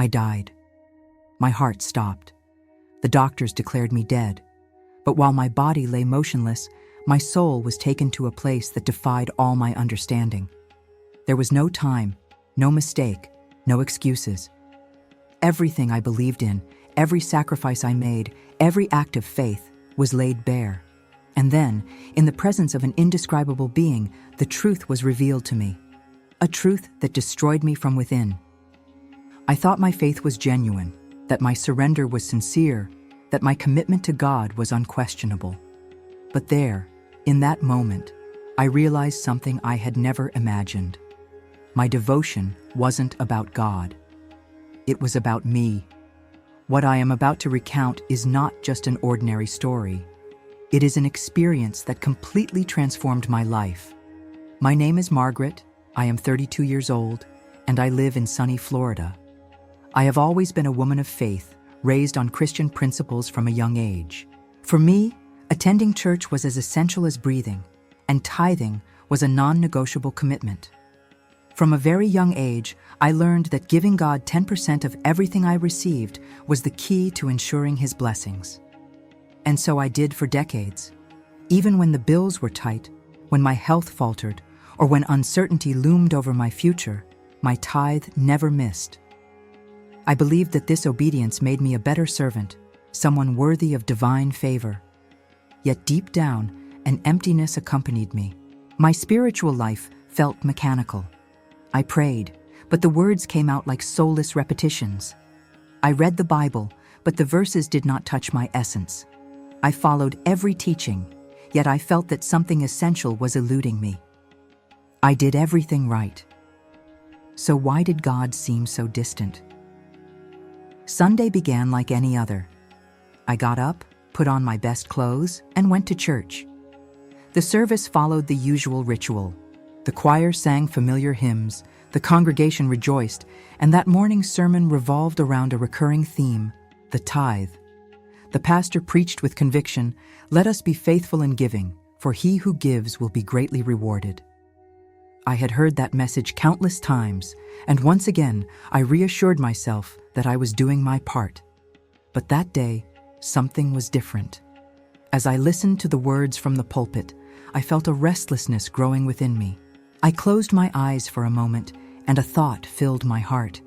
I died. My heart stopped. The doctors declared me dead. But while my body lay motionless, my soul was taken to a place that defied all my understanding. There was no time, no mistake, no excuses. Everything I believed in, every sacrifice I made, every act of faith was laid bare. And then, in the presence of an indescribable being, the truth was revealed to me. A truth that destroyed me from within. I thought my faith was genuine, that my surrender was sincere, that my commitment to God was unquestionable. But there, in that moment, I realized something I had never imagined. My devotion wasn't about God. It was about me. What I am about to recount is not just an ordinary story. It is an experience that completely transformed my life. My name is Margaret, I am 32 years old, and I live in sunny Florida. I have always been a woman of faith, raised on Christian principles from a young age. For me, attending church was as essential as breathing, and tithing was a non-negotiable commitment. From a very young age, I learned that giving God 10% of everything I received was the key to ensuring His blessings. And so I did for decades. Even when the bills were tight, when my health faltered, or when uncertainty loomed over my future, my tithe never missed. I believed that this obedience made me a better servant, someone worthy of divine favor. Yet deep down, an emptiness accompanied me. My spiritual life felt mechanical. I prayed, but the words came out like soulless repetitions. I read the Bible, but the verses did not touch my essence. I followed every teaching, yet I felt that something essential was eluding me. I did everything right. So why did God seem so distant? Sunday began like any other. I got up, put on my best clothes, and went to church. The service followed the usual ritual. The choir sang familiar hymns, the congregation rejoiced, and that morning's sermon revolved around a recurring theme, the tithe. The pastor preached with conviction, "Let us be faithful in giving, for he who gives will be greatly rewarded." I had heard that message countless times, and once again I reassured myself that I was doing my part. But that day, something was different. As I listened to the words from the pulpit, I felt a restlessness growing within me. I closed my eyes for a moment, and a thought filled my heart.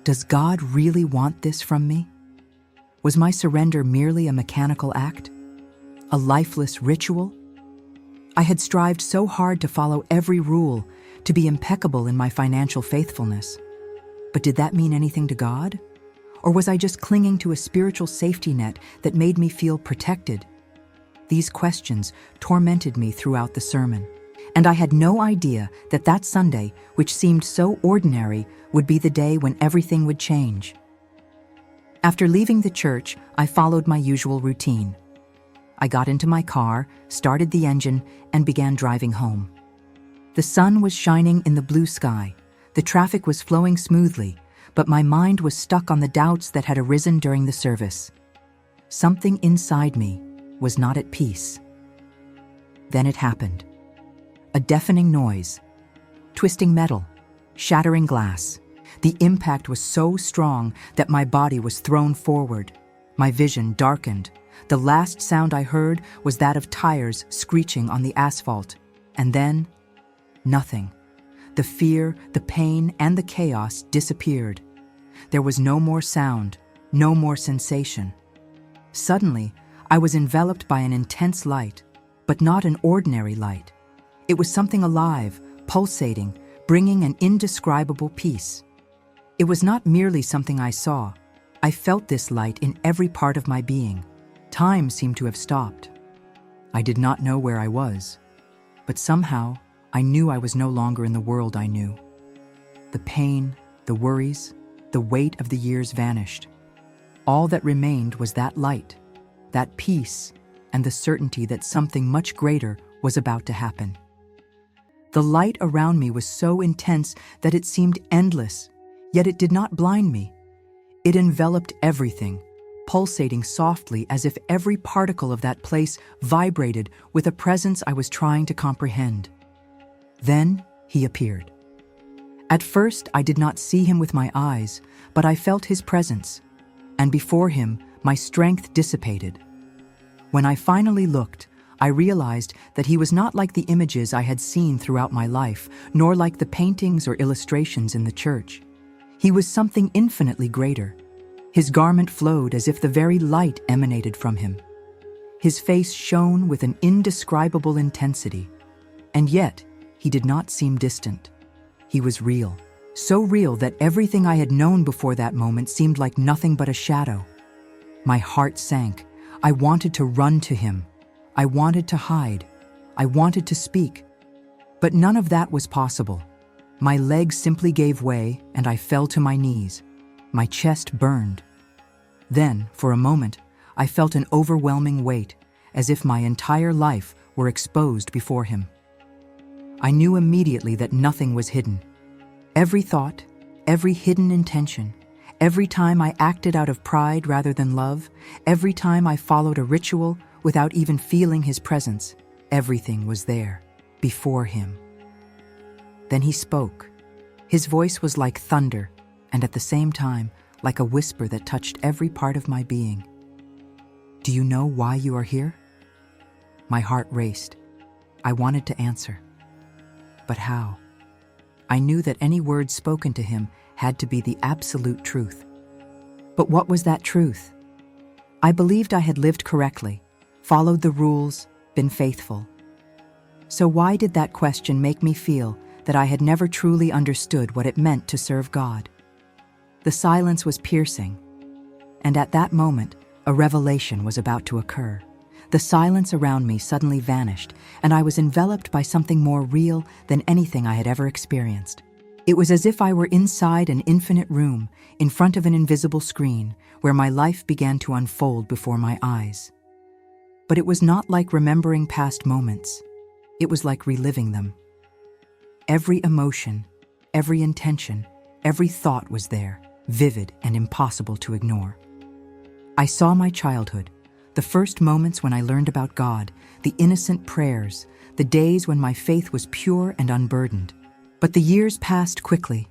Does God really want this from me? Was my surrender merely a mechanical act? A lifeless ritual? I had strived so hard to follow every rule, to be impeccable in my financial faithfulness. But did that mean anything to God? Or was I just clinging to a spiritual safety net that made me feel protected? These questions tormented me throughout the sermon, and I had no idea that that Sunday, which seemed so ordinary, would be the day when everything would change. After leaving the church, I followed my usual routine. I got into my car, started the engine, and began driving home. The sun was shining in the blue sky. The traffic was flowing smoothly, but my mind was stuck on the doubts that had arisen during the service. Something inside me was not at peace. Then it happened. A deafening noise, twisting metal, shattering glass. The impact was so strong that my body was thrown forward. My vision darkened. The last sound I heard was that of tires screeching on the asphalt. And then, nothing. The fear, the pain, and the chaos disappeared. There was no more sound, no more sensation. Suddenly, I was enveloped by an intense light, but not an ordinary light. It was something alive, pulsating, bringing an indescribable peace. It was not merely something I saw. I felt this light in every part of my being. Time seemed to have stopped. I did not know where I was, but somehow I knew I was no longer in the world I knew. The pain, the worries, the weight of the years vanished. All that remained was that light, that peace, and the certainty that something much greater was about to happen. The light around me was so intense that it seemed endless, yet it did not blind me. It enveloped everything, pulsating softly as if every particle of that place vibrated with a presence I was trying to comprehend. Then he appeared. At first, I did not see him with my eyes, but I felt his presence, and before him, my strength dissipated. When I finally looked, I realized that he was not like the images I had seen throughout my life, nor like the paintings or illustrations in the church. He was something infinitely greater. His garment flowed as if the very light emanated from him. His face shone with an indescribable intensity, and yet he did not seem distant. He was real, so real that everything I had known before that moment seemed like nothing but a shadow. My heart sank. I wanted to run to him. I wanted to hide. I wanted to speak. But none of that was possible. My legs simply gave way, and I fell to my knees. My chest burned. Then, for a moment, I felt an overwhelming weight, as if my entire life were exposed before him. I knew immediately that nothing was hidden. Every thought, every hidden intention, every time I acted out of pride rather than love, every time I followed a ritual without even feeling his presence, everything was there, before him. Then he spoke. His voice was like thunder, and at the same time, like a whisper that touched every part of my being. "Do you know why you are here?" My heart raced. I wanted to answer. But how? I knew that any words spoken to him had to be the absolute truth. But what was that truth? I believed I had lived correctly, followed the rules, been faithful. So why did that question make me feel that I had never truly understood what it meant to serve God? The silence was piercing, and at that moment, a revelation was about to occur. The silence around me suddenly vanished, and I was enveloped by something more real than anything I had ever experienced. It was as if I were inside an infinite room, in front of an invisible screen, where my life began to unfold before my eyes. But it was not like remembering past moments. It was like reliving them. Every emotion, every intention, every thought was there, vivid and impossible to ignore. I saw my childhood, the first moments when I learned about God, the innocent prayers, the days when my faith was pure and unburdened. But the years passed quickly,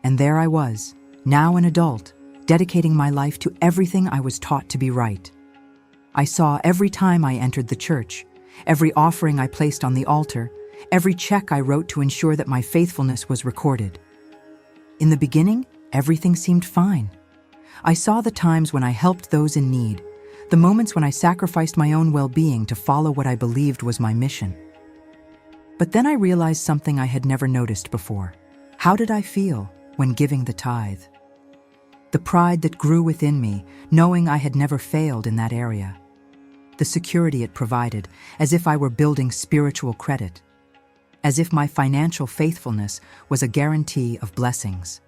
and there I was, now an adult, dedicating my life to everything I was taught to be right. I saw every time I entered the church, every offering I placed on the altar, every check I wrote to ensure that my faithfulness was recorded. In the beginning, everything seemed fine. I saw the times when I helped those in need, the moments when I sacrificed my own well-being to follow what I believed was my mission. But then I realized something I had never noticed before. How did I feel when giving the tithe? The pride that grew within me, knowing I had never failed in that area. The security it provided, as if I were building spiritual credit. As if my financial faithfulness was a guarantee of blessings.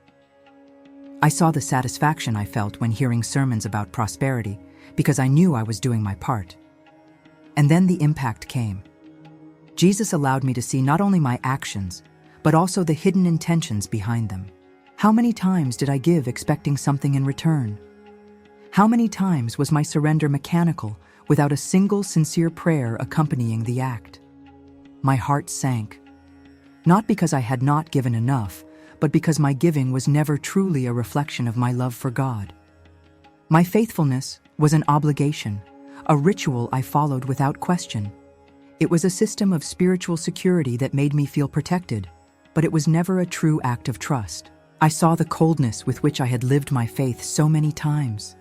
I saw the satisfaction I felt when hearing sermons about prosperity, because I knew I was doing my part. And then the impact came. Jesus allowed me to see not only my actions, but also the hidden intentions behind them. How many times did I give expecting something in return? How many times was my surrender mechanical, without a single sincere prayer accompanying the act? My heart sank. Not because I had not given enough, but because my giving was never truly a reflection of my love for God. My faithfulness was an obligation, a ritual I followed without question. It was a system of spiritual security that made me feel protected, but it was never a true act of trust. I saw the coldness with which I had lived my faith so many times.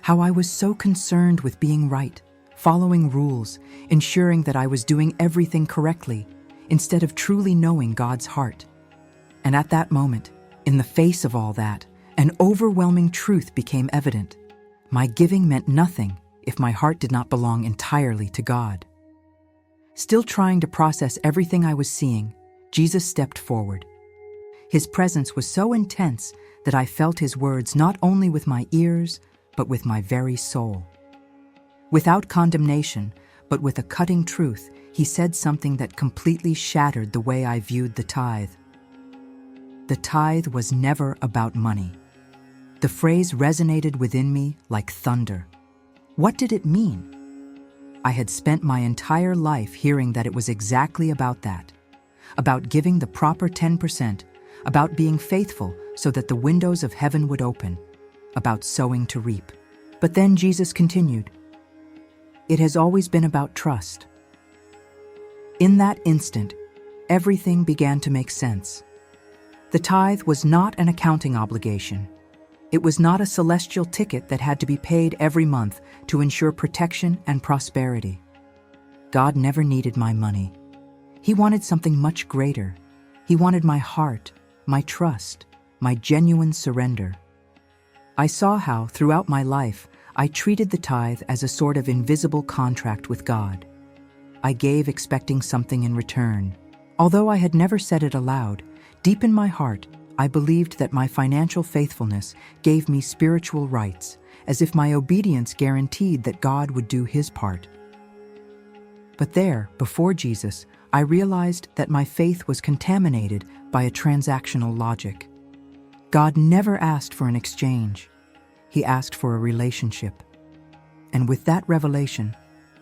How I was so concerned with being right, following rules, ensuring that I was doing everything correctly, instead of truly knowing God's heart. And at that moment, in the face of all that, an overwhelming truth became evident. My giving meant nothing if my heart did not belong entirely to God. Still trying to process everything I was seeing, Jesus stepped forward. His presence was so intense that I felt his words not only with my ears, but with my very soul. Without condemnation, but with a cutting truth, he said something that completely shattered the way I viewed the tithe. The tithe was never about money. The phrase resonated within me like thunder. What did it mean? I had spent my entire life hearing that it was exactly about that, about giving the proper 10%, about being faithful so that the windows of heaven would open, about sowing to reap. But then Jesus continued, "It has always been about trust." In that instant, everything began to make sense. The tithe was not an accounting obligation. It was not a celestial ticket that had to be paid every month to ensure protection and prosperity. God never needed my money. He wanted something much greater. He wanted my heart, my trust, my genuine surrender. I saw how, throughout my life, I treated the tithe as a sort of invisible contract with God. I gave expecting something in return. Although I had never said it aloud, deep in my heart, I believed that my financial faithfulness gave me spiritual rights, as if my obedience guaranteed that God would do His part. But there, before Jesus, I realized that my faith was contaminated by a transactional logic. God never asked for an exchange. He asked for a relationship. And with that revelation,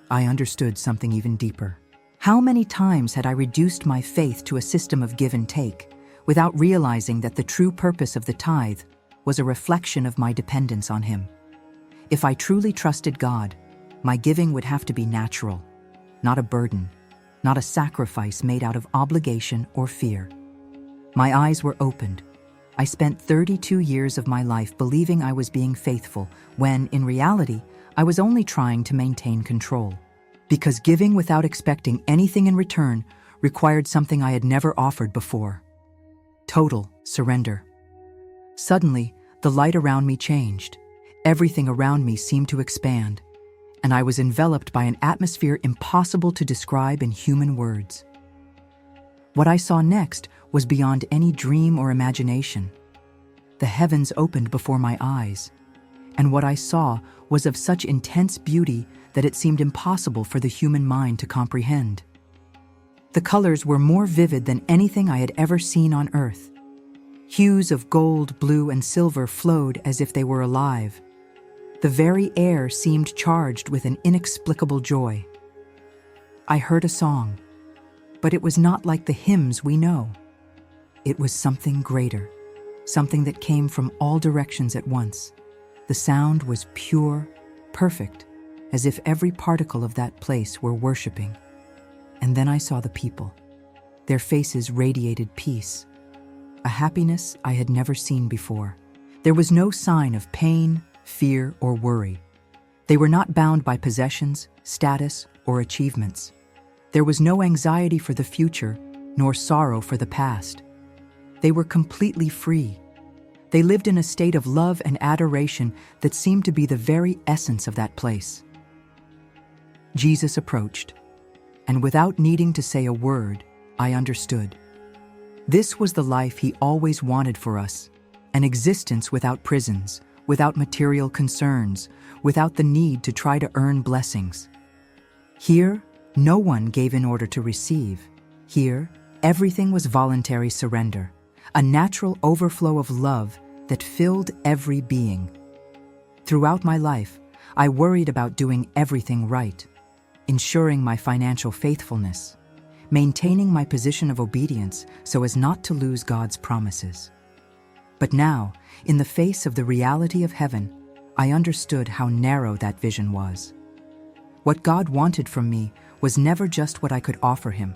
I understood something even deeper. How many times had I reduced my faith to a system of give and take, without realizing that the true purpose of the tithe was a reflection of my dependence on Him? If I truly trusted God, my giving would have to be natural, not a burden, not a sacrifice made out of obligation or fear. My eyes were opened. I spent 32 years of my life believing I was being faithful, when, in reality, I was only trying to maintain control. Because giving without expecting anything in return required something I had never offered before: total surrender. Suddenly, the light around me changed. Everything around me seemed to expand, and I was enveloped by an atmosphere impossible to describe in human words. What I saw next was beyond any dream or imagination. The heavens opened before my eyes, and what I saw was of such intense beauty that it seemed impossible for the human mind to comprehend. The colors were more vivid than anything I had ever seen on earth. Hues of gold, blue, and silver flowed as if they were alive. The very air seemed charged with an inexplicable joy. I heard a song, but it was not like the hymns we know. It was something greater, something that came from all directions at once. The sound was pure, perfect, as if every particle of that place were worshiping. And then I saw the people. Their faces radiated peace, a happiness I had never seen before. There was no sign of pain, fear, or worry. They were not bound by possessions, status, or achievements. There was no anxiety for the future, nor sorrow for the past. They were completely free. They lived in a state of love and adoration that seemed to be the very essence of that place. Jesus approached, and without needing to say a word, I understood. This was the life He always wanted for us, an existence without prisons, without material concerns, without the need to try to earn blessings. Here, no one gave in order to receive. Here, everything was voluntary surrender, a natural overflow of love that filled every being. Throughout my life, I worried about doing everything right, ensuring my financial faithfulness, maintaining my position of obedience so as not to lose God's promises. But now, in the face of the reality of heaven, I understood how narrow that vision was. What God wanted from me was never just what I could offer Him.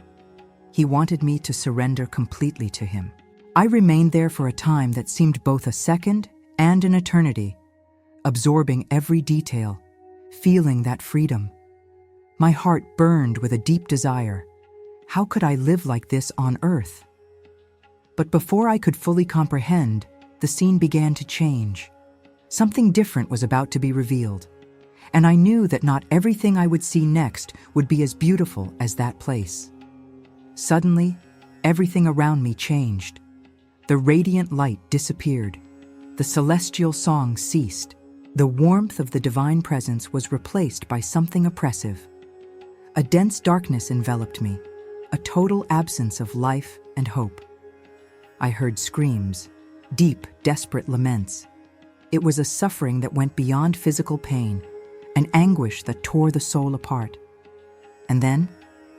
He wanted me to surrender completely to Him. I remained there for a time that seemed both a second and an eternity, absorbing every detail, feeling that freedom. My heart burned with a deep desire. How could I live like this on earth? But before I could fully comprehend, the scene began to change. Something different was about to be revealed, and I knew that not everything I would see next would be as beautiful as that place. Suddenly, everything around me changed. The radiant light disappeared. The celestial song ceased. The warmth of the divine presence was replaced by something oppressive. A dense darkness enveloped me, a total absence of life and hope. I heard screams, deep, desperate laments. It was a suffering that went beyond physical pain, an anguish that tore the soul apart. And then,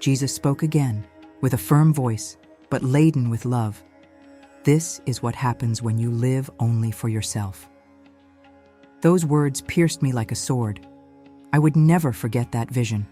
Jesus spoke again, with a firm voice, but laden with love. This is what happens when you live only for yourself. Those words pierced me like a sword. I would never forget that vision.